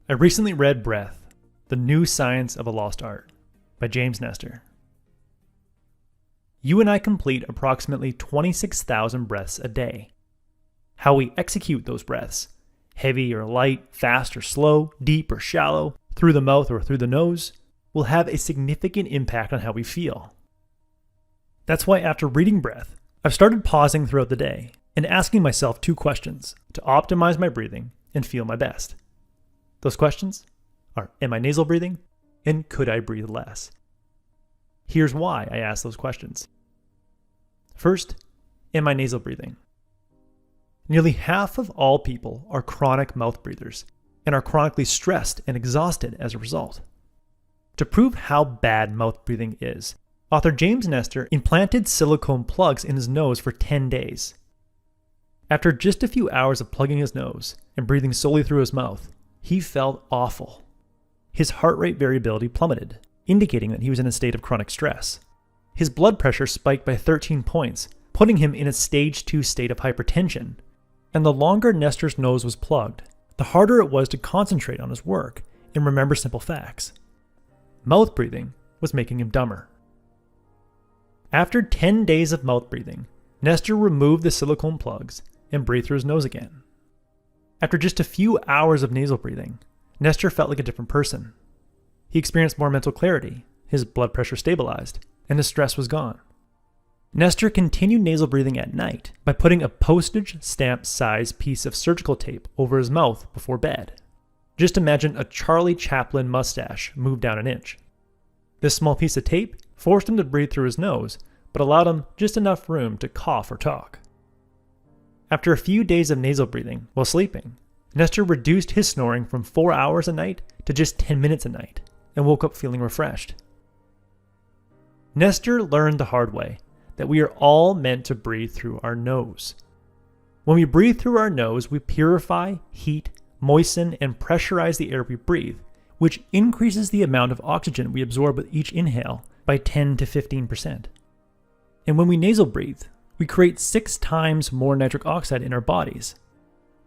I recently read Breath, The New Science of a Lost Art by James Nestor. You and I complete approximately 26,000 breaths a day. How we execute those breaths, heavy or light, fast or slow, deep or shallow, through the mouth or through the nose, will have a significant impact on how we feel. That's why after reading Breath, I've started pausing throughout the day and asking myself 2 questions to optimize my breathing and feel my best. Those questions are, am I nasal breathing? And could I breathe less? Here's why I ask those questions. First, am I nasal breathing? Nearly half of all people are chronic mouth breathers and are chronically stressed and exhausted as a result. To prove how bad mouth breathing is, author James Nestor implanted silicone plugs in his nose for 10 days. After just a few hours of plugging his nose and breathing solely through his mouth, he felt awful. His heart rate variability plummeted, indicating that he was in a state of chronic stress. His blood pressure spiked by 13 points, putting him in a stage 2 state of hypertension. And the longer Nestor's nose was plugged, the harder it was to concentrate on his work and remember simple facts. Mouth breathing was making him dumber. After 10 days of mouth breathing, Nestor removed the silicone plugs and breathed through his nose again. After just a few hours of nasal breathing, Nestor felt like a different person. He experienced more mental clarity, his blood pressure stabilized, and his stress was gone. Nestor continued nasal breathing at night by putting a postage stamp size piece of surgical tape over his mouth before bed. Just imagine a Charlie Chaplin mustache moved down an inch. This small piece of tape forced him to breathe through his nose, but allowed him just enough room to cough or talk. After a few days of nasal breathing while sleeping, Nestor reduced his snoring from 4 hours a night to just 10 minutes a night, and woke up feeling refreshed. Nestor learned the hard way that we are all meant to breathe through our nose. When we breathe through our nose, we purify, heat, moisten, and pressurize the air we breathe, which increases the amount of oxygen we absorb with each inhale by 10 to 15%. And when we nasal breathe, we create 6 times more nitric oxide in our bodies.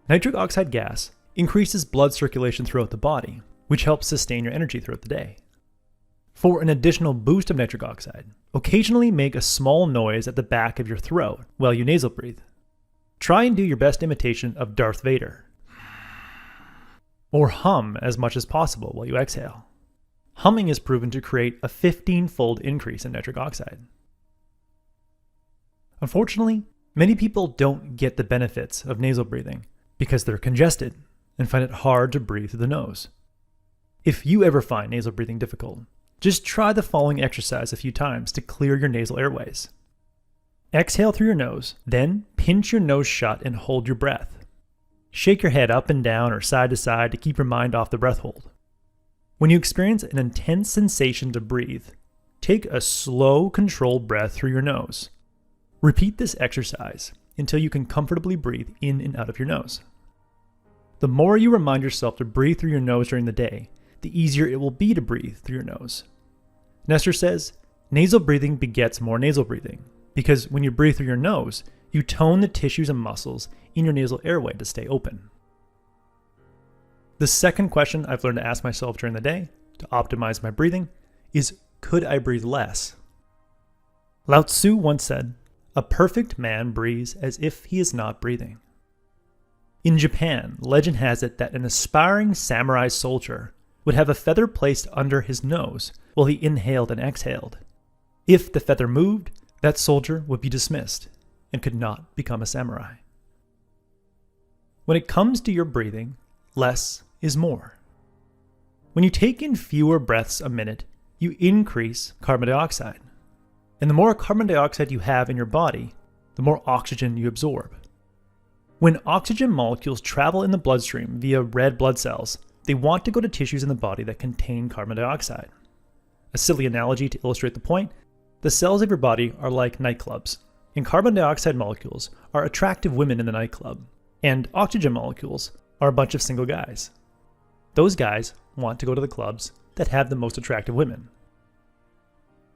Nitric oxide gas increases blood circulation throughout the body, which helps sustain your energy throughout the day. For an additional boost of nitric oxide, occasionally make a small noise at the back of your throat while you nasal breathe. Try and do your best imitation of Darth Vader. Or hum as much as possible while you exhale. Humming is proven to create a 15-fold increase in nitric oxide. Unfortunately, many people don't get the benefits of nasal breathing because they're congested and find it hard to breathe through the nose. If you ever find nasal breathing difficult, just try the following exercise a few times to clear your nasal airways. Exhale through your nose, then pinch your nose shut and hold your breath. Shake your head up and down or side to side to keep your mind off the breath hold. When you experience an intense sensation to breathe, take a slow, controlled breath through your nose. Repeat this exercise until you can comfortably breathe in and out of your nose. The more you remind yourself to breathe through your nose during the day, the easier it will be to breathe through your nose. Nestor says, nasal breathing begets more nasal breathing, because when you breathe through your nose, you tone the tissues and muscles in your nasal airway to stay open. The second question I've learned to ask myself during the day to optimize my breathing is, could I breathe less? Lao Tzu once said, a perfect man breathes as if he is not breathing. In Japan, legend has it that an aspiring samurai soldier would have a feather placed under his nose while he inhaled and exhaled. If the feather moved, that soldier would be dismissed and could not become a samurai. When it comes to your breathing, less is more. When you take in fewer breaths a minute, you increase carbon dioxide. And the more carbon dioxide you have in your body, the more oxygen you absorb. When oxygen molecules travel in the bloodstream via red blood cells, they want to go to tissues in the body that contain carbon dioxide. A silly analogy to illustrate the point, the cells of your body are like nightclubs, and carbon dioxide molecules are attractive women in the nightclub, and oxygen molecules are a bunch of single guys. Those guys want to go to the clubs that have the most attractive women.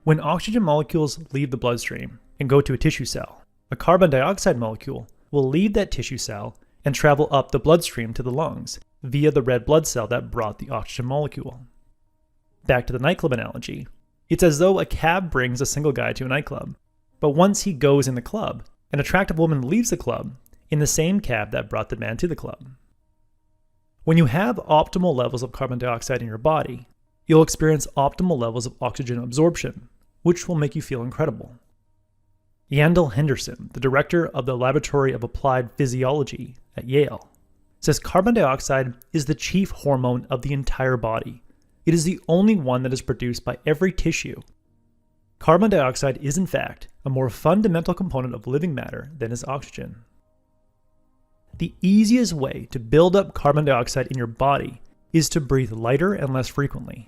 When oxygen molecules leave the bloodstream and go to a tissue cell, a carbon dioxide molecule will leave that tissue cell and travel up the bloodstream to the lungs via the red blood cell that brought the oxygen molecule. Back to the nightclub analogy. It's as though a cab brings a single guy to a nightclub, but once he goes in the club, an attractive woman leaves the club in the same cab that brought the man to the club. When you have optimal levels of carbon dioxide in your body, you'll experience optimal levels of oxygen absorption, which will make you feel incredible. Yandel Henderson, the director of the Laboratory of Applied Physiology at Yale, says carbon dioxide is the chief hormone of the entire body. It is the only one that is produced by every tissue. Carbon dioxide is, in fact, a more fundamental component of living matter than is oxygen. The easiest way to build up carbon dioxide in your body is to breathe lighter and less frequently.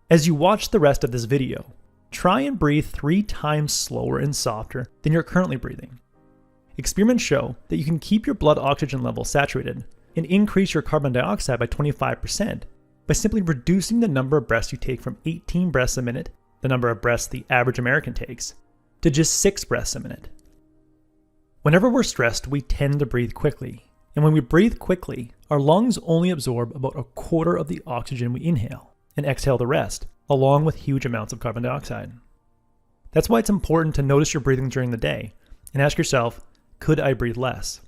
As you watch the rest of this video, try and breathe 3 times slower and softer than you're currently breathing. Experiments show that you can keep your blood oxygen level saturated and increase your carbon dioxide by 25% by simply reducing the number of breaths you take from 18 breaths a minute, the number of breaths the average American takes, to just 6 breaths a minute. Whenever we're stressed, we tend to breathe quickly, and when we breathe quickly, our lungs only absorb about 1/4 of the oxygen we inhale, and exhale the rest, along with huge amounts of carbon dioxide. That's why it's important to notice your breathing during the day, and ask yourself, could I breathe less?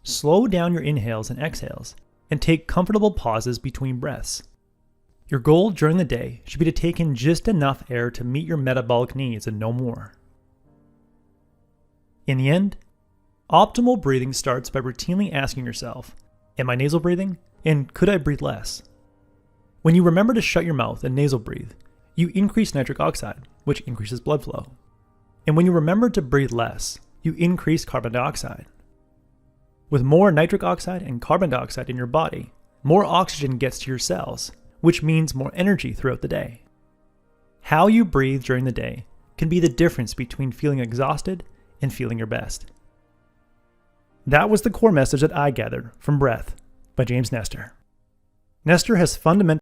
Slow down your inhales and exhales, and take comfortable pauses between breaths. Your goal during the day should be to take in just enough air to meet your metabolic needs and no more. In the end, optimal breathing starts by routinely asking yourself, am I nasal breathing? And could I breathe less? When you remember to shut your mouth and nasal breathe, you increase nitric oxide, which increases blood flow. And when you remember to breathe less, you increase carbon dioxide. With more nitric oxide and carbon dioxide in your body, more oxygen gets to your cells, which means more energy throughout the day. How you breathe during the day can be the difference between feeling exhausted and feeling your best. That was the core message that I gathered from Breath by James Nestor. Nestor has fundamentally